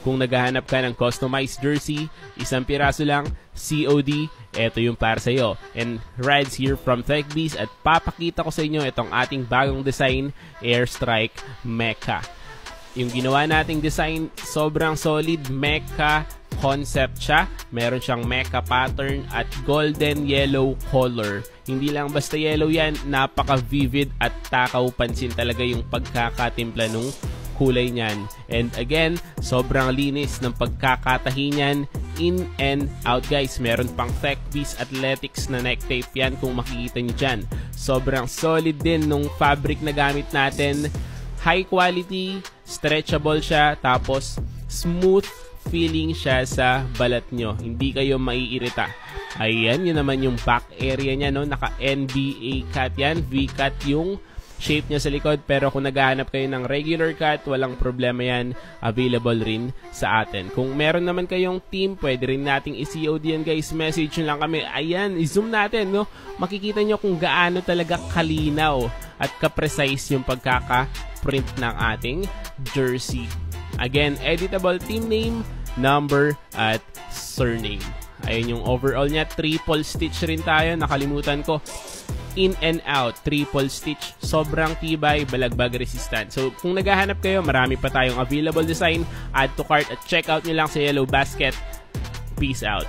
Kung naghahanap ka ng customized jersey, isang piraso lang, COD, eto yung para sa'yo. And Rides here from TechBees at papakita ko sa inyo itong ating bagong design, Airstrike Mecha. Yung ginawa nating design, sobrang solid, mecha concept siya. Meron siyang mecha pattern at golden yellow color. Hindi lang basta yellow yan, napaka-vivid at takaw pansin talaga yung pagkakatimpla nung kulay niyan. And again, sobrang linis ng pagkakatahi niyan in and out guys. Meron pang TechBees Athletics na neck tape yan kung makikita nyo dyan. Sobrang solid din nung fabric na gamit natin. High quality, stretchable siya, tapos smooth feeling siya sa balat nyo. Hindi kayo maiirita. Ayan, yun naman yung back area niya, no? Naka NBA cut yan, V-cut yung shape niya sa likod, pero kung naghahanap kayo ng regular cut, walang problema yan, available rin sa atin. Kung meron naman kayong team, pwede rin nating i-COD yan guys, message nyo lang kami. Ayan, i-zoom natin, no? Makikita nyo kung gaano talaga kalinaw at ka-precise yung pagkaka-print ng ating jersey. Again, editable team name, number, at surname. Ayun yung overall niya, triple stitch rin tayo, nakalimutan ko. In and out, triple stitch, sobrang tibay, balagbag resistant. So kung naghahanap kayo, marami pa tayong available design. Add to cart at check out nyo lang sa Yellow Basket. Peace out.